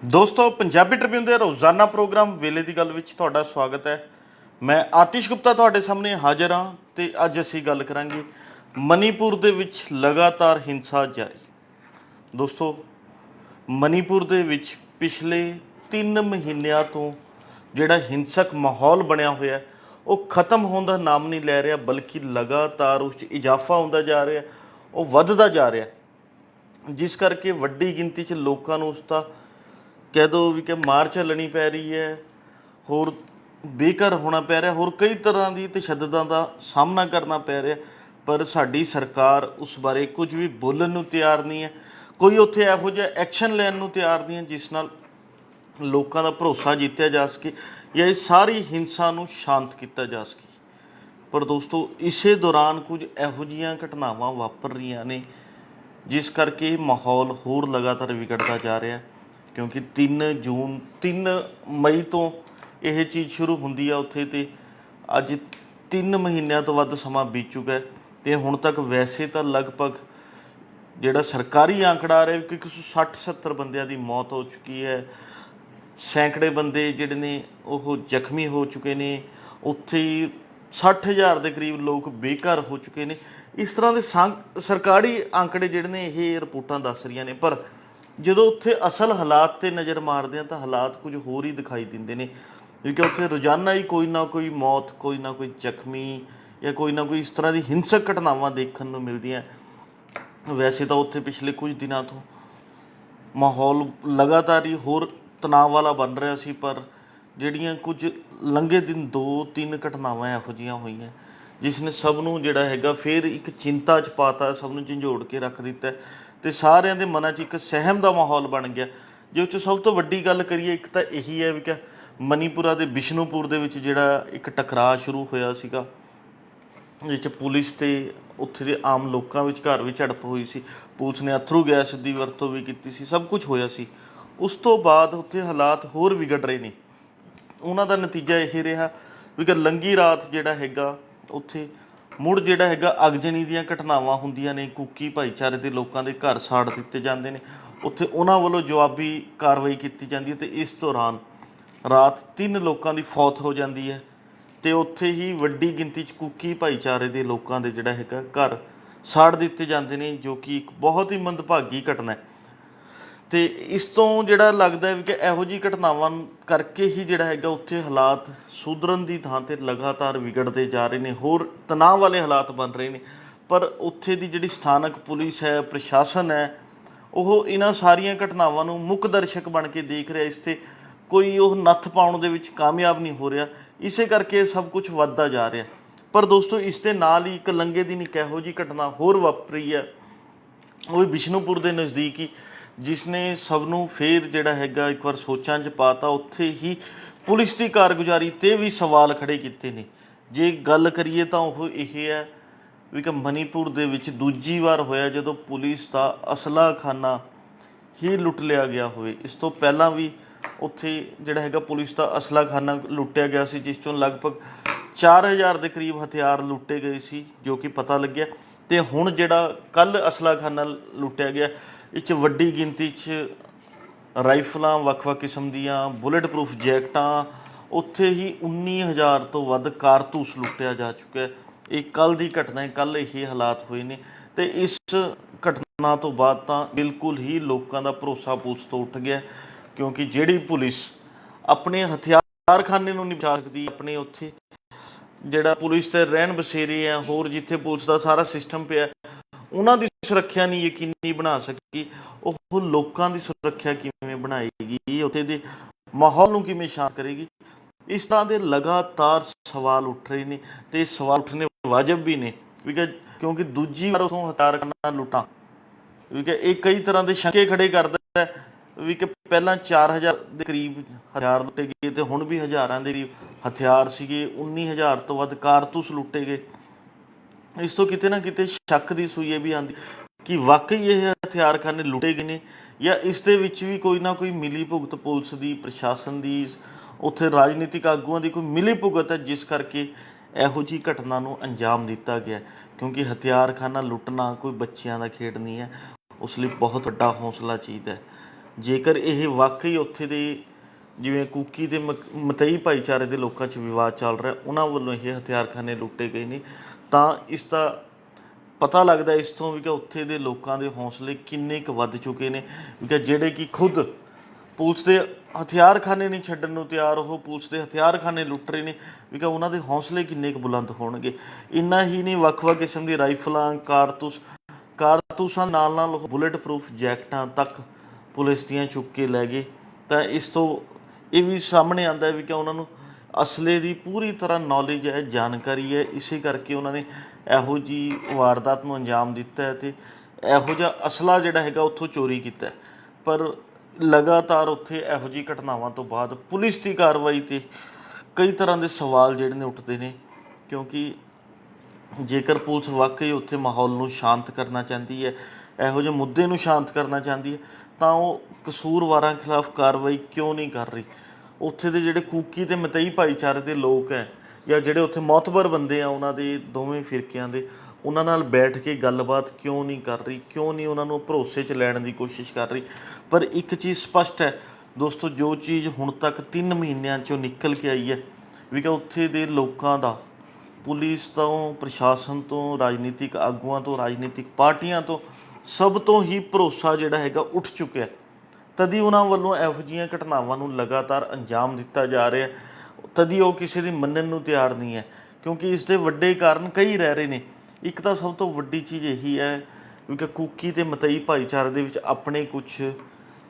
ਦੋਸਤੋ ਪੰਜਾਬੀ ਟ੍ਰਿਬਿਊਨ ਦੇ ਰੋਜ਼ਾਨਾ ਪ੍ਰੋਗਰਾਮ ਵੇਲੇ ਦੀ ਗੱਲ ਵਿੱਚ ਤੁਹਾਡਾ ਸਵਾਗਤ ਹੈ। ਮੈਂ ਆਤਿਸ਼ ਗੁਪਤਾ ਤੁਹਾਡੇ ਸਾਹਮਣੇ ਹਾਜ਼ਰ ਹਾਂ ਤੇ ਅੱਜ ਅਸੀਂ ਗੱਲ ਕਰਾਂਗੇ ਮਨੀਪੁਰ ਦੇ ਵਿੱਚ ਲਗਾਤਾਰ ਹਿੰਸਾ ਜਾਰੀ। ਦੋਸਤੋ ਮਨੀਪੁਰ ਦੇ ਵਿੱਚ ਪਿਛਲੇ 3 ਮਹੀਨਿਆਂ ਤੋਂ ਜਿਹੜਾ ਹਿੰਸਕ ਮਾਹੌਲ ਬਣਿਆ ਹੋਇਆ ਉਹ ਖਤਮ ਹੋਣ ਦਾ ਨਾਮ ਨਹੀਂ ਲੈ ਰਿਹਾ, ਬਲਕਿ ਲਗਾਤਾਰ ਉਸ 'ਚ ਇਜ਼ਾਫਾ ਹੁੰਦਾ ਜਾ ਰਿਹਾ, ਉਹ ਵੱਧਦਾ ਜਾ ਰਿਹਾ, ਜਿਸ ਕਰਕੇ ਵੱਡੀ ਗਿਣਤੀ 'ਚ ਲੋਕਾਂ ਨੂੰ ਉਸ ਦਾ ਕਹਿ ਦੋ ਵੀ ਕਿ ਮਾਰ ਝੱਲਣੀ ਪੈ ਰਹੀ ਹੈ, ਹੋਰ ਬੇਘਰ ਹੋਣਾ ਪੈ ਰਿਹਾ, ਹੋਰ ਕਈ ਤਰ੍ਹਾਂ ਦੀ ਤਸ਼ੱਦਦਾਂ ਦਾ ਸਾਹਮਣਾ ਕਰਨਾ ਪੈ ਰਿਹਾ। ਪਰ ਸਾਡੀ ਸਰਕਾਰ ਉਸ ਬਾਰੇ ਕੁਝ ਵੀ ਬੋਲਣ ਨੂੰ ਤਿਆਰ ਨਹੀਂ ਹੈ, ਕੋਈ ਉੱਥੇ ਇਹੋ ਜਿਹਾ ਐਕਸ਼ਨ ਲੈਣ ਨੂੰ ਤਿਆਰ ਨਹੀਂ ਹੈ ਜਿਸ ਨਾਲ ਲੋਕਾਂ ਦਾ ਭਰੋਸਾ ਜਿੱਤਿਆ ਜਾ ਸਕੇ ਜਾਂ ਇਸ ਸਾਰੀ ਹਿੰਸਾ ਨੂੰ ਸ਼ਾਂਤ ਕੀਤਾ ਜਾ ਸਕੇ। ਪਰ ਦੋਸਤੋ ਇਸੇ ਦੌਰਾਨ ਕੁਝ ਇਹੋ ਜਿਹੀਆਂ ਘਟਨਾਵਾਂ ਵਾਪਰ ਰਹੀਆਂ ਨੇ ਜਿਸ ਕਰਕੇ ਮਾਹੌਲ ਹੋਰ ਲਗਾਤਾਰ ਵਿਗੜਦਾ ਜਾ ਰਿਹਾ, ਕਿਉਂਕਿ 3 ਮਈ ਤੋਂ ਇਹ ਚੀਜ਼ ਸ਼ੁਰੂ ਹੁੰਦੀ ਆ ਉੱਥੇ, ਅਤੇ ਅੱਜ 3 ਮਹੀਨਿਆਂ ਤੋਂ ਵੱਧ ਸਮਾਂ ਬੀਤ ਚੁੱਕਾ ਹੈ ਅਤੇ ਹੁਣ ਤੱਕ ਵੈਸੇ ਤਾਂ ਲਗਭਗ ਜਿਹੜਾ ਸਰਕਾਰੀ ਆંકੜਾ ਆ ਰਿਹਾ ਕਿ 160-70 ਬੰਦਿਆਂ ਦੀ ਮੌਤ ਹੋ ਚੁੱਕੀ ਹੈ, ਸੈਂਕੜੇ ਬੰਦੇ ਜਿਹੜੇ ਨੇ ਉਹ ਜ਼ਖਮੀ ਹੋ ਚੁੱਕੇ ਨੇ, ਉੱਥੇ ਹੀ 60,000 ਦੇ ਕਰੀਬ ਲੋਕ ਬੇਘਰ ਹੋ ਚੁੱਕੇ ਨੇ। ਇਸ ਤਰ੍ਹਾਂ ਦੇ ਸਰਕਾਰੀ ਆંકੜੇ ਜਿਹੜੇ ਨੇ ਇਹ ਰਿਪੋਰਟਾਂ ਦੱਸ ਰਹੀਆਂ ਨੇ, ਪਰ ਜਦੋਂ ਉੱਥੇ ਅਸਲ ਹਾਲਾਤ 'ਤੇ ਨਜ਼ਰ ਮਾਰਦੇ ਹਾਂ ਤਾਂ ਹਾਲਾਤ ਕੁਝ ਹੋਰ ਹੀ ਦਿਖਾਈ ਦਿੰਦੇ ਨੇ, ਕਿਉਂਕਿ ਉੱਥੇ ਰੋਜ਼ਾਨਾ ਹੀ ਕੋਈ ਨਾ ਕੋਈ ਮੌਤ, ਕੋਈ ਨਾ ਕੋਈ ਜ਼ਖਮੀ ਜਾਂ ਕੋਈ ਨਾ ਕੋਈ ਇਸ ਤਰ੍ਹਾਂ ਦੀ ਹਿੰਸਕ ਘਟਨਾਵਾਂ ਦੇਖਣ ਨੂੰ ਮਿਲਦੀਆਂ। ਵੈਸੇ ਤਾਂ ਉੱਥੇ ਪਿਛਲੇ ਕੁਝ ਦਿਨਾਂ ਤੋਂ ਮਾਹੌਲ ਲਗਾਤਾਰ ਹੀ ਹੋਰ ਤਣਾਅ ਵਾਲਾ ਬਣ ਰਿਹਾ ਸੀ, ਪਰ ਜਿਹੜੀਆਂ ਕੁਝ ਲੰਘੇ ਦਿਨ 2-3 ਘਟਨਾਵਾਂ ਇਹੋ ਜਿਹੀਆਂ ਹੋਈਆਂ ਜਿਸ ਨੇ ਸਭ ਨੂੰ ਜਿਹੜਾ ਹੈਗਾ ਫਿਰ ਇੱਕ ਚਿੰਤਾ 'ਚ ਪਾਤਾ, ਸਭ ਨੂੰ ਝੰਜੋੜ ਕੇ ਰੱਖ ਦਿੱਤਾ ਅਤੇ ਸਾਰਿਆਂ ਦੇ ਮਨਾਂ 'ਚ ਇੱਕ ਸਹਿਮ ਦਾ ਮਾਹੌਲ ਬਣ ਗਿਆ। ਜੇ ਉਹ 'ਚ ਸਭ ਤੋਂ ਵੱਡੀ ਗੱਲ ਕਰੀਏ, ਇੱਕ ਤਾਂ ਇਹੀ ਹੈ ਵੀ ਕਿ ਮਨੀਪੁਰਾ ਦੇ ਬਿਸ਼ਨੂਪੁਰ ਦੇ ਵਿੱਚ ਜਿਹੜਾ ਇੱਕ ਟਕਰਾਅ ਸ਼ੁਰੂ ਹੋਇਆ ਸੀਗਾ, ਜਿਸ 'ਚ ਪੁਲਿਸ ਅਤੇ ਉੱਥੇ ਦੇ ਆਮ ਲੋਕਾਂ ਵਿਚਕਾਰ ਵੀ ਝੜਪ ਹੋਈ ਸੀ, ਪੁਲਿਸ ਨੇ ਅਥਰੂ ਗੈਸ ਦੀ ਵਰਤੋਂ ਵੀ ਕੀਤੀ ਸੀ, ਸਭ ਕੁਝ ਹੋਇਆ ਸੀ। ਉਸ ਤੋਂ ਬਾਅਦ ਉੱਥੇ ਹਾਲਾਤ ਹੋਰ ਵਿਗੜ ਰਹੇ ਨੇ। ਉਹਨਾਂ ਦਾ ਨਤੀਜਾ ਇਹ ਰਿਹਾ ਵੀ ਕਿ ਲੰਘੀ ਰਾਤ ਜਿਹੜਾ ਹੈਗਾ ਉੱਥੇ ਮੁੜ ਜਿਹੜਾ ਹੈਗਾ ਅਗਜਣੀ ਦੀਆਂ ਘਟਨਾਵਾਂ ਹੁੰਦੀਆਂ ਨੇ, ਕੁੱਕੀ ਭਾਈਚਾਰੇ ਦੇ ਲੋਕਾਂ ਦੇ ਘਰ ਸਾੜ ਦਿੱਤੇ ਜਾਂਦੇ ਨੇ, ਉੱਥੇ ਉਹਨਾਂ ਵੱਲੋਂ ਜਵਾਬੀ ਕਾਰਵਾਈ ਕੀਤੀ ਜਾਂਦੀ ਹੈ ਅਤੇ ਇਸ ਦੌਰਾਨ ਰਾਤ 3 ਲੋਕਾਂ ਦੀ ਫੌਤ ਹੋ ਜਾਂਦੀ ਹੈ ਅਤੇ ਉੱਥੇ ਹੀ ਵੱਡੀ ਗਿਣਤੀ 'ਚ ਕੁੱਕੀ ਭਾਈਚਾਰੇ ਦੇ ਲੋਕਾਂ ਦੇ ਜਿਹੜਾ ਹੈਗਾ ਘਰ ਸਾੜ ਦਿੱਤੇ ਜਾਂਦੇ ਨੇ, ਜੋ ਕਿ ਇੱਕ ਬਹੁਤ ਹੀ ਮੰਦਭਾਗੀ ਘਟਨਾ ਹੈ। ਅਤੇ ਇਸ ਤੋਂ ਜਿਹੜਾ ਲੱਗਦਾ ਹੈ ਵੀ ਕਿ ਇਹੋ ਜਿਹੀ ਘਟਨਾਵਾਂ ਕਰਕੇ ਹੀ ਜਿਹੜਾ ਹੈਗਾ ਉੱਥੇ ਹਾਲਾਤ ਸੁਧਰਨ ਦੀ ਥਾਂ 'ਤੇ ਲਗਾਤਾਰ ਵਿਗੜਦੇ ਜਾ ਰਹੇ ਨੇ, ਹੋਰ ਤਣਾਅ ਵਾਲੇ ਹਾਲਾਤ ਬਣ ਰਹੇ ਨੇ। ਪਰ ਉੱਥੇ ਦੀ ਜਿਹੜੀ ਸਥਾਨਕ ਪੁਲਿਸ ਹੈ, ਪ੍ਰਸ਼ਾਸਨ ਹੈ, ਉਹ ਇਹਨਾਂ ਸਾਰੀਆਂ ਘਟਨਾਵਾਂ ਨੂੰ ਮੁੱਖ ਦਰਸ਼ਕ ਬਣ ਕੇ ਦੇਖ ਰਿਹਾ, ਇਸ 'ਤੇ ਕੋਈ ਉਹ ਨੱਥ ਪਾਉਣ ਦੇ ਵਿੱਚ ਕਾਮਯਾਬ ਨਹੀਂ ਹੋ ਰਿਹਾ, ਇਸੇ ਕਰਕੇ ਸਭ ਕੁਝ ਵੱਧਦਾ ਜਾ ਰਿਹਾ। ਪਰ ਦੋਸਤੋ ਇਸ ਦੇ ਨਾਲ ਹੀ ਇੱਕ ਲੰਘੇ ਦਿਨ ਇੱਕ ਇਹੋ ਜਿਹੀ ਘਟਨਾ ਹੋਰ ਵਾਪਰੀ ਹੈ, ਉਹ ਵੀ ਬਿਸ਼ਨੂਪੁਰ ਦੇ ਨਜ਼ਦੀਕ ਹੀ, ਜਿਸ ਨੇ ਸਭ ਨੂੰ ਫਿਰ ਜਿਹੜਾ ਹੈਗਾ ਇੱਕ ਵਾਰ ਸੋਚਾਂ 'ਚ ਪਾਤਾ। ਉੱਥੇ ਹੀ ਪੁਲਿਸ ਦੀ ਕਾਰਗੁਜ਼ਾਰੀ 'ਤੇ ਵੀ ਸਵਾਲ ਖੜ੍ਹੇ ਕੀਤੇ ਨੇ। ਜੇ ਗੱਲ ਕਰੀਏ ਤਾਂ ਉਹ ਇਹ ਹੈ ਵੀ ਕਿ ਮਨੀਪੁਰ ਦੇ ਵਿੱਚ ਦੂਜੀ ਵਾਰ ਹੋਇਆ ਜਦੋਂ ਪੁਲਿਸ ਦਾ ਅਸਲਾ ਖਾਨਾ ਹੀ ਲੁੱਟ ਲਿਆ ਗਿਆ ਹੋਵੇ। ਇਸ ਤੋਂ ਪਹਿਲਾਂ ਵੀ ਉੱਥੇ ਜਿਹੜਾ ਹੈਗਾ ਪੁਲਿਸ ਦਾ ਅਸਲਾ ਖਾਨਾ ਲੁੱਟਿਆ ਗਿਆ ਸੀ, ਜਿਸ 'ਚੋਂ ਲਗਭਗ 4,000 ਦੇ ਕਰੀਬ ਹਥਿਆਰ ਲੁੱਟੇ ਗਏ ਸੀ, ਜੋ ਕਿ ਪਤਾ ਲੱਗਿਆ। ਅਤੇ ਹੁਣ ਜਿਹੜਾ ਕੱਲ੍ਹ ਅਸਲਾ ਖਾਨਾ ਲੁੱਟਿਆ ਗਿਆ, ਇਹ 'ਚ ਵੱਡੀ ਗਿਣਤੀ 'ਚ ਰਾਈਫਲਾਂ, ਵੱਖ-ਵੱਖ ਕਿਸਮ ਦੀਆਂ ਬੁਲੇਟ ਪ੍ਰੂਫ ਜੈਕਟਾਂ, ਉੱਥੇ ਹੀ 19,000 ਤੋਂ ਵੱਧ ਕਾਰਤੂਸ ਲੁੱਟਿਆ ਜਾ ਚੁੱਕਿਆ। ਇਹ ਕੱਲ੍ਹ ਦੀ ਘਟਨਾ ਹੈ, ਕੱਲ੍ਹ ਇਹ ਹਾਲਾਤ ਹੋਏ ਨੇ ਅਤੇ ਇਸ ਘਟਨਾ ਤੋਂ ਬਾਅਦ ਤਾਂ ਬਿਲਕੁਲ ਹੀ ਲੋਕਾਂ ਦਾ ਭਰੋਸਾ ਪੁਲਿਸ ਤੋਂ ਉੱਠ ਗਿਆ, ਕਿਉਂਕਿ ਜਿਹੜੀ ਪੁਲਿਸ ਆਪਣੇ ਹਥਿਆਰਖਾਨੇ ਨੂੰ ਨਹੀਂ ਬਚਾ ਸਕਦੀ, ਆਪਣੇ ਉੱਥੇ ਜਿਹੜਾ ਪੁਲਿਸ ਦੇ ਰਹਿਣ ਬਸੇਰੇ ਆ, ਹੋਰ ਜਿੱਥੇ ਪੁਲਿਸ ਦਾ ਸਾਰਾ ਸਿਸਟਮ ਪਿਆ, ਉਹਨਾਂ ਦੀ ਸੁਰੱਖਿਆ ਨਹੀਂ ਯਕੀਨੀ ਬਣਾ ਸਕੀ, ਉਹ ਲੋਕਾਂ ਦੀ ਸੁਰੱਖਿਆ ਕਿਵੇਂ ਬਣਾਏਗੀ, ਉੱਥੇ ਦੇ ਮਾਹੌਲ ਨੂੰ ਕਿਵੇਂ ਸ਼ਾਂਤ ਕਰੇਗੀ। ਇਸ ਤਰ੍ਹਾਂ ਦੇ ਲਗਾਤਾਰ ਸਵਾਲ ਉੱਠ ਰਹੇ ਨੇ ਅਤੇ ਇਹ ਸਵਾਲ ਉੱਠਣੇ ਵਾਜਬ ਵੀ ਨੇ, ਕਿਉਂਕਿ ਦੂਜੀ ਵਾਰ ਉੱਥੋਂ ਹਥਿਆਰਖਾਨਾ ਲੁੱਟਾਂ ਵੀ ਕਿ ਇਹ ਕਈ ਤਰ੍ਹਾਂ ਦੇ ਸ਼ੰਕੇ ਖੜੇ ਕਰਦਾ ਹੈ ਵੀ ਕਿ ਪਹਿਲਾਂ 4,000 ਦੇ ਕਰੀਬ ਹਥਿਆਰ ਲੁੱਟੇ ਗਏ ਅਤੇ ਹੁਣ ਵੀ ਹਜ਼ਾਰਾਂ ਦੇ ਕਰੀਬ ਹਥਿਆਰ ਸੀਗੇ, 19,000 ਤੋਂ ਵੱਧ ਕਾਰਤੂਸ ਲੁੱਟੇ ਗਏ। ਇਸ ਤੋਂ ਕਿਤੇ ਨਾ ਕਿਤੇ ਸ਼ੱਕ ਦੀ ਸੂਈ ਇਹ ਵੀ ਆਉਂਦੀ ਕਿ ਵਾਕਈ ਇਹ ਹਥਿਆਰਖਾਨੇ ਲੁੱਟੇ ਗਏ ਨੇ ਜਾਂ ਇਸ ਦੇ ਵਿੱਚ ਵੀ ਕੋਈ ਨਾ ਕੋਈ ਮਿਲੀ ਭੁਗਤ ਪੁਲਿਸ ਦੀ, ਪ੍ਰਸ਼ਾਸਨ ਦੀ, ਉੱਥੇ ਰਾਜਨੀਤਿਕ ਆਗੂਆਂ ਦੀ ਕੋਈ ਮਿਲੀ ਭੁਗਤ ਹੈ, ਜਿਸ ਕਰਕੇ ਇਹੋ ਜਿਹੀ ਘਟਨਾ ਨੂੰ ਅੰਜਾਮ ਦਿੱਤਾ ਗਿਆ। ਕਿਉਂਕਿ ਹਥਿਆਰਖਾਨਾ ਲੁੱਟਣਾ ਕੋਈ ਬੱਚਿਆਂ ਦਾ ਖੇਡ ਨਹੀਂ ਹੈ, ਉਸ ਲਈ ਬਹੁਤ ਵੱਡਾ ਹੌਸਲਾ ਚਾਹੀਦਾ ਹੈ। ਜੇਕਰ ਇਹ ਵਾਕਈ ਉੱਥੇ ਦੇ ਜਿਵੇਂ ਕੂਕੀ ਤੇ ਮਤਈ ਭਾਈਚਾਰੇ ਦੇ ਲੋਕਾਂ 'ਚ ਵਿਵਾਦ ਚੱਲ ਰਿਹਾ, ਉਹਨਾਂ ਵੱਲੋਂ ਇਹ ਹਥਿਆਰਖਾਨੇ ਲੁੱਟੇ ਗਏ ਨੇ, ਤਾਂ ਇਸ ਦਾ ਪਤਾ ਲੱਗਦਾ ਇਸ ਤੋਂ ਵੀ ਕਿ ਉੱਥੇ ਦੇ ਲੋਕਾਂ ਦੇ ਹੌਸਲੇ ਕਿੰਨੇ ਕੁ ਵੱਧ ਚੁੱਕੇ ਨੇ, ਕਿ ਜਿਹੜੇ ਕਿ ਖੁਦ ਪੁਲਿਸ ਦੇ ਹਥਿਆਰਖਾਨੇ ਨਹੀਂ ਛੱਡਣ ਨੂੰ ਤਿਆਰ, ਉਹ ਪੁਲਿਸ ਦੇ ਹਥਿਆਰਖਾਨੇ ਲੁੱਟ ਰਹੇ ਨੇ, ਵੀ ਕਿ ਉਹਨਾਂ ਦੇ ਹੌਸਲੇ ਕਿੰਨੇ ਕੁ ਬੁਲੰਦ ਹੋਣਗੇ। ਇੰਨਾ ਹੀ ਨਹੀਂ, ਵੱਖ-ਵੱਖ ਕਿਸਮ ਦੀ ਰਾਈਫਲਾਂ, ਕਾਰਤੂਸਾਂ ਨਾਲ ਉਹ ਬੁਲੇਟ ਪ੍ਰੂਫ ਜੈਕਟਾਂ ਤੱਕ ਪੁਲਿਸ ਦੀਆਂ ਚੁੱਕ ਕੇ ਲੈ ਗਏ। ਤਾਂ ਇਸ ਤੋਂ ਇਹ ਵੀ ਸਾਹਮਣੇ ਆਉਂਦਾ ਵੀ ਕਿ ਉਹਨਾਂ ਨੂੰ ਅਸਲੇ ਦੀ ਪੂਰੀ ਤਰ੍ਹਾਂ ਨੌਲੇਜ ਹੈ, ਜਾਣਕਾਰੀ ਹੈ, ਇਸੇ ਕਰਕੇ ਉਹਨਾਂ ਨੇ ਇਹੋ ਜਿਹੀ ਵਾਰਦਾਤ ਨੂੰ ਅੰਜਾਮ ਦਿੱਤਾ ਹੈ ਅਤੇ ਇਹੋ ਜਿਹਾ ਅਸਲਾ ਜਿਹੜਾ ਹੈਗਾ ਉੱਥੋਂ ਚੋਰੀ ਕੀਤਾ। ਪਰ ਲਗਾਤਾਰ ਉੱਥੇ ਇਹੋ ਜਿਹੀ ਘਟਨਾਵਾਂ ਤੋਂ ਬਾਅਦ ਪੁਲਿਸ ਦੀ ਕਾਰਵਾਈ 'ਤੇ ਕਈ ਤਰ੍ਹਾਂ ਦੇ ਸਵਾਲ ਜਿਹੜੇ ਨੇ ਉੱਠਦੇ ਨੇ, ਕਿਉਂਕਿ ਜੇਕਰ ਪੁਲਿਸ ਵਾਕਈ ਉੱਥੇ ਮਾਹੌਲ ਨੂੰ ਸ਼ਾਂਤ ਕਰਨਾ ਚਾਹੁੰਦੀ ਹੈ, ਇਹੋ ਜਿਹੇ ਮੁੱਦੇ ਨੂੰ ਸ਼ਾਂਤ ਕਰਨਾ ਚਾਹੁੰਦੀ ਹੈ, ਤਾਂ ਉਹ ਕਸੂਰਵਾਰਾਂ ਖਿਲਾਫ ਕਾਰਵਾਈ ਕਿਉਂ ਨਹੀਂ ਕਰ ਰਹੀ? ਉੱਥੇ ਦੇ ਜਿਹੜੇ ਕੂਕੀ ਅਤੇ ਮਤਈ ਭਾਈਚਾਰੇ ਦੇ ਲੋਕ ਹੈ, ਜਾਂ ਜਿਹੜੇ ਉੱਥੇ ਮੌਤਬਰ ਬੰਦੇ ਆ ਉਹਨਾਂ ਦੇ ਦੋਵੇਂ ਫਿਰਕਿਆਂ ਦੇ, ਉਹਨਾਂ ਨਾਲ ਬੈਠ ਕੇ ਗੱਲਬਾਤ ਕਿਉਂ ਨਹੀਂ ਕਰ ਰਹੀ? ਕਿਉਂ ਨਹੀਂ ਉਹਨਾਂ ਨੂੰ ਭਰੋਸੇ 'ਚ ਲੈਣ ਦੀ ਕੋਸ਼ਿਸ਼ ਕਰ ਰਹੀ? ਪਰ ਇੱਕ ਚੀਜ਼ ਸਪਸ਼ਟ ਹੈ ਦੋਸਤੋ, ਜੋ ਚੀਜ਼ ਹੁਣ ਤੱਕ 3 ਮਹੀਨਿਆਂ 'ਚੋਂ ਨਿਕਲ ਕੇ ਆਈ ਹੈ ਵੀ ਕਿ ਉੱਥੇ ਦੇ ਲੋਕਾਂ ਦਾ ਪੁਲਿਸ ਤੋਂ, ਪ੍ਰਸ਼ਾਸਨ ਤੋਂ, ਰਾਜਨੀਤਿਕ ਆਗੂਆਂ ਤੋਂ, ਰਾਜਨੀਤਿਕ ਪਾਰਟੀਆਂ ਤੋਂ ਸਭ ਤੋਂ ਹੀ ਭਰੋਸਾ ਜਿਹੜਾ ਹੈਗਾ ਉੱਠ ਚੁੱਕਿਆ। ਤਦੀ ਉਹਨਾਂ ਵੱਲੋਂ ਇਹੋ ਜਿਹੀਆਂ ਘਟਨਾਵਾਂ ਨੂੰ ਲਗਾਤਾਰ ਅੰਜਾਮ ਦਿੱਤਾ ਜਾ ਰਿਹਾ, ਤਦੀ ਉਹ ਕਿਸੇ ਦੀ ਮੰਨਣ ਨੂੰ ਤਿਆਰ ਨਹੀਂ ਹੈ, ਕਿਉਂਕਿ ਇਸ ਦੇ ਵੱਡੇ ਕਾਰਨ ਕਈ ਰਹਿ ਰਹੇ ਨੇ। ਇੱਕ ਤਾਂ ਸਭ ਤੋਂ ਵੱਡੀ ਚੀਜ਼ ਇਹੀ ਹੈ ਕਿ ਕੂਕੀ ਅਤੇ ਮਤਈ ਭਾਈਚਾਰੇ ਦੇ ਵਿੱਚ ਆਪਣੇ ਕੁਛ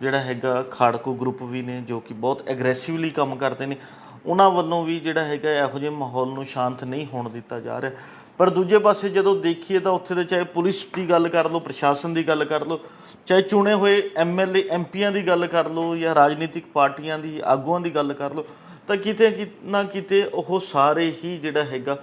ਜਿਹੜਾ ਹੈਗਾ ਖਾੜਕੂ ਗਰੁੱਪ ਵੀ ਨੇ, ਜੋ ਕਿ ਬਹੁਤ ਐਗਰੈਸਿਵਲੀ ਕੰਮ ਕਰਦੇ ਨੇ, ਉਹਨਾਂ ਵੱਲੋਂ ਵੀ ਜਿਹੜਾ ਹੈਗਾ ਇਹੋ ਜਿਹੇ ਮਾਹੌਲ ਨੂੰ ਸ਼ਾਂਤ ਨਹੀਂ ਹੋਣ ਦਿੱਤਾ ਜਾ ਰਿਹਾ। ਪਰ ਦੂਜੇ ਪਾਸੇ ਜਦੋਂ ਦੇਖੀਏ ਤਾਂ ਉੱਥੇ ਦੇ ਚਾਹੇ ਪੁਲਿਸ ਦੀ ਗੱਲ ਕਰ ਲਓ, ਪ੍ਰਸ਼ਾਸਨ ਦੀ ਗੱਲ ਕਰ ਲਓ, ਚਾਹੇ ਚੁਣੇ ਹੋਏ MLA MPਆਂ ਦੀ ਗੱਲ ਕਰ ਲਓ, ਜਾਂ ਰਾਜਨੀਤਿਕ ਪਾਰਟੀਆਂ ਦੀ ਆਗੂਆਂ ਦੀ ਗੱਲ ਕਰ ਲਓ, ਤਾਂ ਕਿਤੇ ਨਾ ਕਿਤੇ ਉਹ ਸਾਰੇ ਹੀ ਜਿਹੜਾ ਹੈਗਾ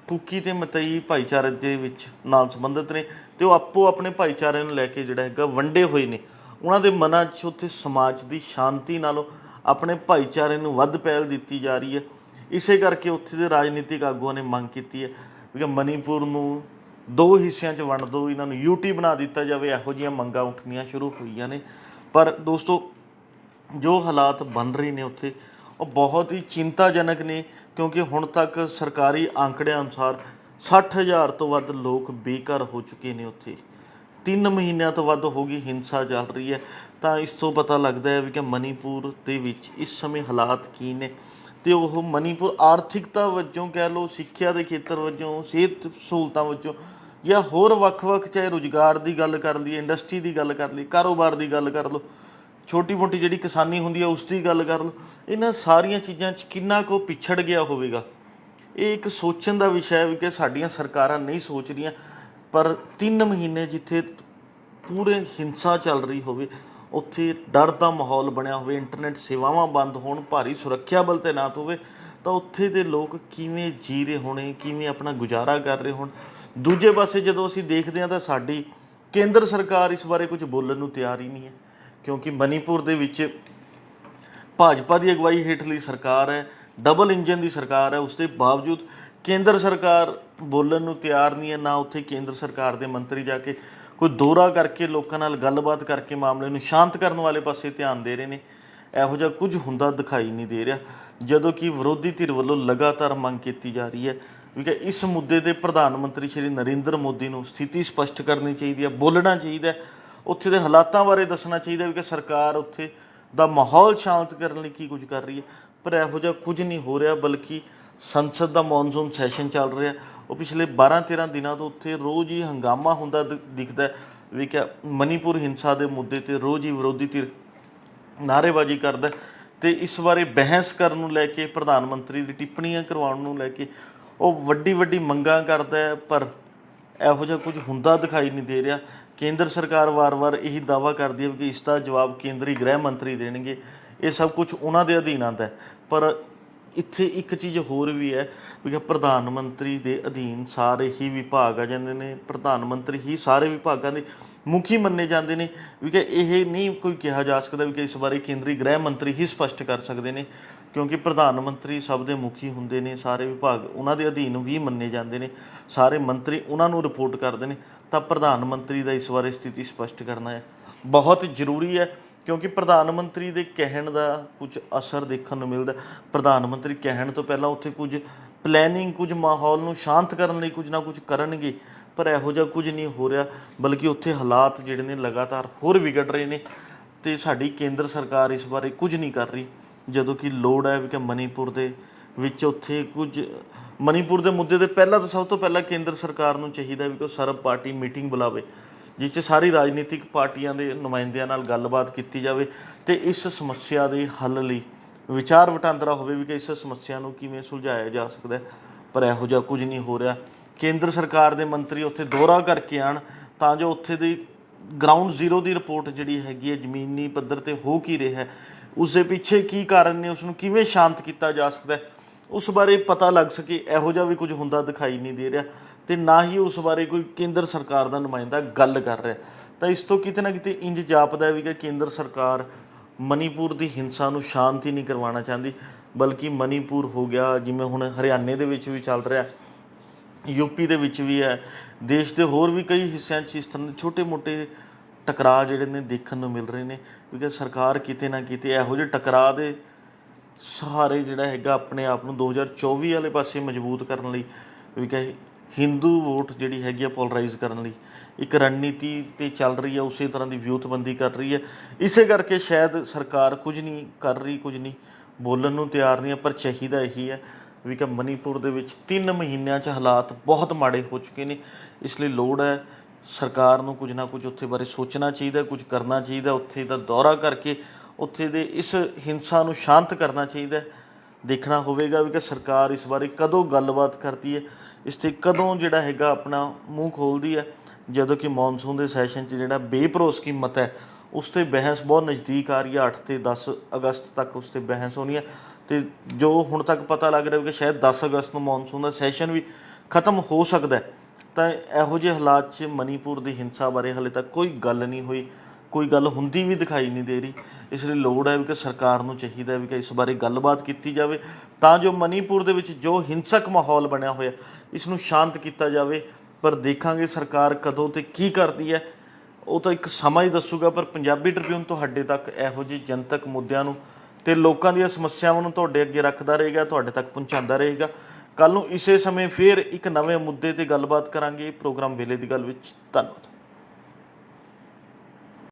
ਕੂਕੀ ਅਤੇ ਮਤਈ ਭਾਈਚਾਰੇ ਦੇ ਵਿੱਚ ਨਾਲ ਸੰਬੰਧਿਤ ਨੇ, ਅਤੇ ਉਹ ਆਪੋ ਆਪਣੇ ਭਾਈਚਾਰੇ ਨੂੰ ਲੈ ਕੇ ਜਿਹੜਾ ਹੈਗਾ ਵੰਡੇ ਹੋਏ ਨੇ। ਉਹਨਾਂ ਦੇ ਮਨਾਂ 'ਚ ਉੱਥੇ ਸਮਾਜ ਦੀ ਸ਼ਾਂਤੀ ਨਾਲੋਂ ਆਪਣੇ ਭਾਈਚਾਰੇ ਨੂੰ ਵੱਧ ਪਹਿਲ ਦਿੱਤੀ ਜਾ ਰਹੀ ਹੈ। ਇਸੇ ਕਰਕੇ ਉੱਥੇ ਦੇ ਰਾਜਨੀਤਿਕ ਆਗੂਆਂ ਨੇ ਮੰਗ ਕੀਤੀ ਹੈ ਕਿ ਮਣੀਪੁਰ ਨੂੰ 2 ਹਿੱਸਿਆਂ 'ਚ ਵੰਡ ਦਿਓ, ਇਹਨਾਂ ਨੂੰ UT ਬਣਾ ਦਿੱਤਾ ਜਾਵੇ। ਇਹੋ ਜਿਹੀਆਂ ਮੰਗਾਂ ਉੱਠਣੀਆਂ ਸ਼ੁਰੂ ਹੋਈਆਂ ਨੇ। ਪਰ ਦੋਸਤੋ, ਜੋ ਹਾਲਾਤ ਬਣ ਰਹੇ ਨੇ ਉੱਥੇ, ਉਹ ਬਹੁਤ ਹੀ ਚਿੰਤਾਜਨਕ ਨੇ, ਕਿਉਂਕਿ ਹੁਣ ਤੱਕ ਸਰਕਾਰੀ ਅੰਕੜਿਆਂ ਅਨੁਸਾਰ 60,000 ਤੋਂ ਵੱਧ ਲੋਕ ਬੇਘਰ ਹੋ ਚੁੱਕੇ ਨੇ ਉੱਥੇ। 3 ਮਹੀਨਿਆਂ ਤੋਂ ਵੱਧ ਹੋ ਗਈ ਹਿੰਸਾ ਚੱਲ ਰਹੀ ਹੈ। ਤਾਂ ਇਸ ਤੋਂ ਪਤਾ ਲੱਗਦਾ ਹੈ ਵੀ ਕਿ ਮਣੀਪੁਰ ਦੇ ਵਿੱਚ ਇਸ ਸਮੇਂ ਹਾਲਾਤ ਕੀ ਨੇ, ਅਤੇ ਉਹ ਮਣੀਪੁਰ ਆਰਥਿਕਤਾ ਵਜੋਂ ਕਹਿ ਲਓ, ਸਿੱਖਿਆ ਦੇ ਖੇਤਰ ਵਜੋਂ, ਸਿਹਤ ਸਹੂਲਤਾਂ ਵਜੋਂ, ਜਾਂ ਹੋਰ ਵੱਖ-ਵੱਖ, ਚਾਹੇ ਰੁਜ਼ਗਾਰ ਦੀ ਗੱਲ ਕਰ ਲਈਏ, ਇੰਡਸਟਰੀ ਦੀ ਗੱਲ ਕਰ ਲਈਏ, ਕਾਰੋਬਾਰ ਦੀ ਗੱਲ ਕਰ ਲਓ, ਛੋਟੀ ਮੋਟੀ ਜਿਹੜੀ ਕਿਸਾਨੀ ਹੁੰਦੀ ਹੈ ਉਸ ਦੀ ਗੱਲ ਕਰ ਲਓ, ਇਹਨਾਂ ਸਾਰੀਆਂ ਚੀਜ਼ਾਂ 'ਚ ਕਿੰਨਾ ਕੁ ਪਿਛੜ ਗਿਆ ਹੋਵੇਗਾ। ਇਹ ਇੱਕ ਸੋਚਣ ਦਾ ਵਿਸ਼ਾ ਹੈ ਵੀ ਕਿ ਸਾਡੀਆਂ ਸਰਕਾਰਾਂ ਨਹੀਂ ਸੋਚ ਰਹੀਆਂ। ਪਰ 3 ਮਹੀਨੇ ਜਿੱਥੇ ਪੂਰੇ ਹਿੰਸਾ ਚੱਲ ਰਹੀ ਹੋਵੇ, ਉੱਥੇ ਡਰ ਦਾ ਮਾਹੌਲ ਬਣਿਆ ਹੋਵੇ, ਇੰਟਰਨੈਟ ਸੇਵਾਵਾਂ ਬੰਦ ਹੋਣ, ਭਾਰੀ ਸੁਰੱਖਿਆ ਬਲ ਤੈਨਾਤ ਹੋਵੇ, ਤਾਂ ਉੱਥੇ ਦੇ ਲੋਕ ਕਿਵੇਂ ਜੀ ਰਹੇ ਹੋਣੇ, ਕਿਵੇਂ ਆਪਣਾ ਗੁਜ਼ਾਰਾ ਕਰ ਰਹੇ ਹੋਣ। ਦੂਜੇ ਪਾਸੇ ਜਦੋਂ ਅਸੀਂ ਦੇਖਦੇ ਹਾਂ ਤਾਂ ਸਾਡੀ ਕੇਂਦਰ ਸਰਕਾਰ ਇਸ ਬਾਰੇ ਕੁਝ ਬੋਲਣ ਨੂੰ ਤਿਆਰ ਹੀ ਨਹੀਂ ਹੈ, ਕਿਉਂਕਿ ਮਣੀਪੁਰ ਦੇ ਵਿੱਚ ਭਾਜਪਾ ਦੀ ਅਗਵਾਈ ਹੇਠਲੀ ਸਰਕਾਰ ਹੈ, ਡਬਲ ਇੰਜਨ ਦੀ ਸਰਕਾਰ ਹੈ। ਉਸ ਦੇ ਬਾਵਜੂਦ ਕੇਂਦਰ ਸਰਕਾਰ ਬੋਲਣ ਨੂੰ ਤਿਆਰ ਨਹੀਂ ਹੈ। ਨਾ ਉੱਥੇ ਕੇਂਦਰ ਸਰਕਾਰ ਦੇ ਮੰਤਰੀ ਜਾ ਕੇ ਕੋਈ ਦੌਰਾ ਕਰਕੇ ਲੋਕਾਂ ਨਾਲ ਗੱਲਬਾਤ ਕਰਕੇ ਮਾਮਲੇ ਨੂੰ ਸ਼ਾਂਤ ਕਰਨ ਵਾਲੇ ਪਾਸੇ ਧਿਆਨ ਦੇ ਰਹੇ ਨੇ। ਇਹੋ ਜਿਹਾ ਕੁਝ ਹੁੰਦਾ ਦਿਖਾਈ ਨਹੀਂ ਦੇ ਰਿਹਾ, ਜਦੋਂ ਕਿ ਵਿਰੋਧੀ ਧਿਰ ਵੱਲੋਂ ਲਗਾਤਾਰ ਮੰਗ ਕੀਤੀ ਜਾ ਰਹੀ ਹੈ ਵੀ ਕਿ ਇਸ ਮੁੱਦੇ 'ਤੇ ਪ੍ਰਧਾਨ ਮੰਤਰੀ ਸ਼੍ਰੀ ਨਰਿੰਦਰ ਮੋਦੀ ਨੂੰ ਸਥਿਤੀ ਸਪਸ਼ਟ ਕਰਨੀ ਚਾਹੀਦੀ ਹੈ, ਬੋਲਣਾ ਚਾਹੀਦਾ, ਉੱਥੇ ਦੇ ਹਾਲਾਤਾਂ ਬਾਰੇ ਦੱਸਣਾ ਚਾਹੀਦਾ ਵੀ ਕਿ ਸਰਕਾਰ ਉੱਥੇ ਦਾ ਮਾਹੌਲ ਸ਼ਾਂਤ ਕਰਨ ਲਈ ਕੀ ਕੁਝ ਕਰ ਰਹੀ ਹੈ। ਪਰ ਇਹੋ ਜਿਹਾ ਕੁਝ ਨਹੀਂ ਹੋ ਰਿਹਾ, ਬਲਕਿ ਸੰਸਦ ਦਾ ਮੌਨਸੂਨ ਸੈਸ਼ਨ ਚੱਲ ਰਿਹਾ, ਉਹ ਪਿਛਲੇ 12-13 ਦਿਨਾਂ ਤੋਂ ਉੱਥੇ ਰੋਜ਼ ਹੀ ਹੰਗਾਮਾ ਹੁੰਦਾ ਦਿਖਦਾ ਵੀ ਕਿ ਮਣੀਪੁਰ ਹਿੰਸਾ ਦੇ ਮੁੱਦੇ 'ਤੇ ਰੋਜ਼ ਹੀ ਵਿਰੋਧੀ ਧਿਰ ਨਾਅਰੇਬਾਜ਼ੀ ਕਰਦਾ, ਅਤੇ ਇਸ ਬਾਰੇ ਬਹਿਸ ਕਰਨ ਨੂੰ ਲੈ ਕੇ, ਪ੍ਰਧਾਨ ਮੰਤਰੀ ਦੀ ਟਿੱਪਣੀਆਂ ਕਰਵਾਉਣ ਨੂੰ ਲੈ ਕੇ ਉਹ ਵੱਡੀ ਮੰਗਾਂ ਕਰਦਾ ਹੈ। ਪਰ ਇਹੋ ਜਿਹਾ ਕੁਝ ਹੁੰਦਾ ਦਿਖਾਈ ਨਹੀਂ ਦੇ ਰਿਹਾ। ਕੇਂਦਰ ਸਰਕਾਰ ਵਾਰ-ਵਾਰ ਇਹੀ ਦਾਅਵਾ ਕਰਦੀ ਹੈ ਕਿ ਇਸ ਦਾ ਜਵਾਬ ਕੇਂਦਰੀ ਗ੍ਰਹਿ ਮੰਤਰੀ ਦੇਣਗੇ, ਇਹ ਸਭ ਕੁਝ ਉਹਨਾਂ ਦੇ ਅਧੀਨ ਆਉਂਦਾ। ਪਰ ਇੱਥੇ ਇੱਕ ਚੀਜ਼ ਹੋਰ ਵੀ ਹੈ ਵੀ ਪ੍ਰਧਾਨ ਮੰਤਰੀ ਦੇ ਅਧੀਨ ਸਾਰੇ ਹੀ ਵਿਭਾਗ ਆ ਜਾਂਦੇ ਨੇ, ਪ੍ਰਧਾਨ ਮੰਤਰੀ ਹੀ ਸਾਰੇ ਵਿਭਾਗਾਂ ਦੇ ਮੁਖੀ ਮੰਨੇ ਜਾਂਦੇ ਨੇ, ਵੀ ਕਿ ਇਹ ਨਹੀਂ ਕੋਈ ਕਿਹਾ ਜਾ ਸਕਦਾ ਵੀ ਕਿ ਇਸ ਬਾਰੇ ਕੇਂਦਰੀ ਗ੍ਰਹਿ ਮੰਤਰੀ ਹੀ ਸਪਸ਼ਟ ਕਰ ਸਕਦੇ ਨੇ, ਕਿਉਂਕਿ ਪ੍ਰਧਾਨ ਮੰਤਰੀ ਸਭ ਦੇ ਮੁਖੀ ਹੁੰਦੇ ਨੇ, ਸਾਰੇ ਵਿਭਾਗ ਉਹਨਾਂ ਦੇ ਅਧੀਨ ਵੀ ਮੰਨੇ ਜਾਂਦੇ ਨੇ, ਸਾਰੇ ਮੰਤਰੀ ਉਹਨਾਂ ਨੂੰ ਰਿਪੋਰਟ ਕਰਦੇ ਨੇ। ਤਾਂ ਪ੍ਰਧਾਨ ਮੰਤਰੀ ਦਾ ਇਸ ਬਾਰੇ ਸਥਿਤੀ ਸਪਸ਼ਟ ਕਰਨਾ ਹੈ ਬਹੁਤ ਜ਼ਰੂਰੀ ਹੈ, ਕਿਉਂਕਿ ਪ੍ਰਧਾਨ ਮੰਤਰੀ ਦੇ ਕਹਿਣ ਦਾ ਕੁਝ ਅਸਰ ਦੇਖਣ ਨੂੰ ਮਿਲਦਾ। ਪ੍ਰਧਾਨ ਮੰਤਰੀ ਕਹਿਣ ਤੋਂ ਪਹਿਲਾਂ ਉੱਥੇ ਕੁਝ ਪਲੈਨਿੰਗ, ਕੁਝ ਮਾਹੌਲ ਨੂੰ ਸ਼ਾਂਤ ਕਰਨ ਲਈ ਕੁਝ ਨਾ ਕੁਝ ਕਰਨਗੇ, ਪਰ ਇਹੋ ਜਿਹਾ ਕੁਝ ਨਹੀਂ ਹੋ ਰਿਹਾ, ਬਲਕਿ ਉੱਥੇ ਹਾਲਾਤ ਜਿਹੜੇ ਨੇ ਲਗਾਤਾਰ ਹੋਰ ਵਿਗੜ ਰਹੇ ਨੇ। ਤੇ ਸਾਡੀ ਕੇਂਦਰ ਸਰਕਾਰ ਇਸ ਬਾਰੇ ਕੁਝ ਨਹੀਂ ਕਰ ਰਹੀ, ਜਦੋਂ ਕਿ ਲੋੜ ਹੈ ਵੀ ਕਿ ਮਣੀਪੁਰ ਦੇ ਵਿੱਚ ਉੱਥੇ ਕੁਝ ਮਣੀਪੁਰ ਦੇ ਮੁੱਦੇ ਤੇ ਪਹਿਲਾਂ ਤਾਂ ਸਭ ਤੋਂ ਪਹਿਲਾਂ ਕੇਂਦਰ ਸਰਕਾਰ ਨੂੰ ਚਾਹੀਦਾ ਵੀ ਕਿ ਉਹ ਸਰਬ ਪਾਰਟੀ ਮੀਟਿੰਗ ਬੁਲਾਵੇ, ਜਿਸ 'ਚ ਸਾਰੀ ਰਾਜਨੀਤਿਕ ਪਾਰਟੀਆਂ ਦੇ ਨੁਮਾਇੰਦਿਆਂ ਨਾਲ ਗੱਲਬਾਤ ਕੀਤੀ ਜਾਵੇ ਤੇ ਇਸ ਸਮੱਸਿਆ ਦੇ ਹੱਲ ਲਈ ਵਿਚਾਰ ਵਟਾਂਦਰਾ ਹੋਵੇ ਵੀ ਕਿ ਇਸ ਸਮੱਸਿਆ ਨੂੰ ਕਿਵੇਂ ਸੁਲਝਾਇਆ ਜਾ ਸਕਦਾ। ਪਰ ਇਹੋ ਜਿਹਾ ਕੁਝ ਨਹੀਂ ਹੋ ਰਿਹਾ। ਕੇਂਦਰ ਸਰਕਾਰ ਦੇ ਮੰਤਰੀ ਉੱਥੇ ਦੌਰਾ ਕਰਕੇ ਆਉਣ ਤਾਂ ਜੋ ਉੱਥੇ ਦੀ ਗਰਾਊਂਡ ਜ਼ੀਰੋ ਦੀ ਰਿਪੋਰਟ ਜਿਹੜੀ ਹੈਗੀ ਹੈ, ਜ਼ਮੀਨੀ ਪੱਧਰ ਤੇ ਹੋ ਕੀ ਰਿਹਾ, ਉਸ ਦੇ ਪਿੱਛੇ ਕੀ ਕਾਰਨ ਨੇ, ਉਸ ਨੂੰ ਕਿਵੇਂ ਸ਼ਾਂਤ ਕੀਤਾ ਜਾ ਸਕਦਾ, ਉਸ ਬਾਰੇ ਪਤਾ ਲੱਗ ਸਕੇ। ਇਹੋ ਜਿਹਾ ਵੀ ਕੁਝ ਹੁੰਦਾ ਦਿਖਾਈ ਨਹੀਂ ਦੇ ਰਿਹਾ ਤੇ ਨਾ ਹੀ ਉਸ ਬਾਰੇ ਕੋਈ ਕੇਂਦਰ ਸਰਕਾਰ ਦਾ ਨੁਮਾਇੰਦਾ ਗੱਲ ਕਰ ਰਿਹਾ। ਤਾਂ ਇਸ ਤੋਂ ਕਿਤੇ ਨਾ ਕਿਤੇ ਇੰਜ ਜਾਪਦਾ ਵੀ ਕਿ ਕੇਂਦਰ ਸਰਕਾਰ ਮਣੀਪੁਰ ਦੀ ਹਿੰਸਾ ਨੂੰ ਸ਼ਾਂਤ ਹੀ ਨਹੀਂ ਕਰਵਾਉਣਾ ਚਾਹੁੰਦੀ, ਬਲਕਿ ਮਣੀਪੁਰ ਹੋ ਗਿਆ, ਜਿਵੇਂ ਹੁਣ ਹਰਿਆਣੇ ਦੇ ਵਿੱਚ ਵੀ ਚੱਲ ਰਿਹਾ, ਯੂਪੀ ਦੇ ਵਿੱਚ ਵੀ ਹੈ, ਦੇਸ਼ ਦੇ ਹੋਰ ਵੀ ਕਈ ਹਿੱਸਿਆਂ 'ਚ ਇਸ ਤਰ੍ਹਾਂ ਦੇ ਛੋਟੇ ਮੋਟੇ ਟਕਰਾਅ ਜਿਹੜੇ ਨੇ ਦੇਖਣ ਨੂੰ ਮਿਲ ਰਹੇ ਨੇ। ਕਿਉਂਕਿ ਸਰਕਾਰ ਕਿਤੇ ਨਾ ਕਿਤੇ ਇਹੋ ਜਿਹੇ ਟਕਰਾਅ ਦੇ ਸਹਾਰੇ ਜਿਹੜਾ ਹੈਗਾ ਆਪਣੇ ਆਪ ਨੂੰ 2024 ਵਾਲੇ ਪਾਸੇ ਮਜ਼ਬੂਤ ਕਰਨ ਲਈ ਵੀ ਕਿ ਹਿੰਦੂ ਵੋਟ ਜਿਹੜੀ ਹੈਗੀ ਆ ਪੋਲਰਾਈਜ਼ ਕਰਨ ਲਈ ਇੱਕ ਰਣਨੀਤੀ 'ਤੇ ਚੱਲ ਰਹੀ ਹੈ, ਉਸੇ ਤਰ੍ਹਾਂ ਦੀ ਵਿਊਤਬੰਦੀ ਕਰ ਰਹੀ ਹੈ। ਇਸੇ ਕਰਕੇ ਸ਼ਾਇਦ ਸਰਕਾਰ ਕੁਝ ਨਹੀਂ ਕਰ ਰਹੀ, ਕੁਝ ਨਹੀਂ ਬੋਲਣ ਨੂੰ ਤਿਆਰ ਨਹੀਂ ਹੈ। ਪਰ ਚਾਹੀਦਾ ਇਹੀ ਹੈ ਵੀ ਕਿ ਮਣੀਪੁਰ ਦੇ ਵਿੱਚ 3 ਮਹੀਨਿਆਂ 'ਚ ਹਾਲਾਤ ਬਹੁਤ ਮਾੜੇ ਹੋ ਚੁੱਕੇ ਨੇ। ਇਸ ਲਈ ਲੋੜ ਹੈ ਸਰਕਾਰ ਨੂੰ ਕੁਝ ਨਾ ਕੁਝ ਉੱਥੇ ਬਾਰੇ ਸੋਚਣਾ ਚਾਹੀਦਾ, ਕੁਝ ਕਰਨਾ ਚਾਹੀਦਾ, ਉੱਥੇ ਦਾ ਦੌਰਾ ਕਰਕੇ ਉੱਥੇ ਦੇ ਇਸ ਹਿੰਸਾ ਨੂੰ ਸ਼ਾਂਤ ਕਰਨਾ ਚਾਹੀਦਾ। ਦੇਖਣਾ ਹੋਵੇਗਾ ਵੀ ਕਿ ਸਰਕਾਰ ਇਸ ਬਾਰੇ ਕਦੋਂ ਗੱਲਬਾਤ ਕਰਦੀ ਹੈ, ਇਸ 'ਤੇ ਕਦੋਂ ਜਿਹੜਾ ਹੈਗਾ ਆਪਣਾ ਮੂੰਹ ਖੋਲ੍ਹਦੀ ਹੈ। ਜਦੋਂ ਕਿ ਮੌਨਸੂਨ ਦੇ ਸੈਸ਼ਨ 'ਚ ਜਿਹੜਾ ਬੇਭਰੋਸਗੀ ਮਤ ਹੈ ਉਸ 'ਤੇ ਬਹਿਸ ਬਹੁਤ ਨਜ਼ਦੀਕ ਆ ਰਹੀ ਹੈ। 8 ਤੇ 10 ਅਗਸਤ ਤੱਕ ਉਸ 'ਤੇ ਬਹਿਸ ਹੋਣੀ ਹੈ ਤੇ ਜੋ ਹੁਣ ਤੱਕ ਪਤਾ ਲੱਗ ਰਿਹਾ ਕਿ ਸ਼ਾਇਦ 10 ਅਗਸਤ ਨੂੰ ਮੌਨਸੂਨ ਦਾ ਸੈਸ਼ਨ ਵੀ ਖ਼ਤਮ ਹੋ ਸਕਦਾ। ਤਾਂ ਇਹੋ ਜਿਹੇ ਹਾਲਾਤ 'ਚ ਮਣੀਪੁਰ ਦੀ ਹਿੰਸਾ ਬਾਰੇ ਹਾਲੇ ਤੱਕ ਕੋਈ ਗੱਲ ਨਹੀਂ ਹੋਈ, ਕੋਈ ਗੱਲ ਹੁੰਦੀ ਵੀ ਦਿਖਾਈ ਨਹੀਂ ਦੇ ਰਹੀ। ਇਸ ਲਈ ਲੋੜ ਹੈ ਵੀ ਕਿ ਸਰਕਾਰ ਨੂੰ ਚਾਹੀਦਾ ਵੀ ਕਿ ਇਸ ਬਾਰੇ ਗੱਲਬਾਤ ਕੀਤੀ ਜਾਵੇ ਤਾਂ ਜੋ ਮਣੀਪੁਰ ਦੇ ਵਿੱਚ ਜੋ ਹਿੰਸਕ ਮਾਹੌਲ ਬਣਿਆ ਹੋਇਆ ਇਸ ਨੂੰ ਸ਼ਾਂਤ ਕੀਤਾ ਜਾਵੇ। ਪਰ ਦੇਖਾਂਗੇ ਸਰਕਾਰ ਕਦੋਂ ਤੇ ਕੀ ਕਰਦੀ ਹੈ, ਉਹ ਤਾਂ ਇੱਕ ਸਮਾਂ ਹੀ ਦੱਸੂਗਾ। ਪਰ ਪੰਜਾਬੀ ਟ੍ਰਿਬਿਊਨ ਤੁਹਾਡੇ ਤੱਕ ਇਹੋ ਜਿਹੇ ਜਨਤਕ ਮੁੱਦਿਆਂ ਨੂੰ ਤੇ ਲੋਕਾਂ ਦੀਆਂ ਸਮੱਸਿਆਵਾਂ ਨੂੰ ਤੁਹਾਡੇ ਅੱਗੇ ਰੱਖਦਾ ਰਹੇਗਾ, ਤੁਹਾਡੇ ਤੱਕ ਪਹੁੰਚਾਉਂਦਾ ਰਹੇਗਾ। ਕੱਲ੍ਹ ਨੂੰ ਇਸੇ ਸਮੇਂ ਫਿਰ ਇੱਕ ਨਵੇਂ ਮੁੱਦੇ 'ਤੇ ਗੱਲਬਾਤ ਕਰਾਂਗੇ ਪ੍ਰੋਗਰਾਮ ਵੇਲੇ ਦੀ ਗੱਲ ਵਿੱਚ। ਧੰਨਵਾਦ।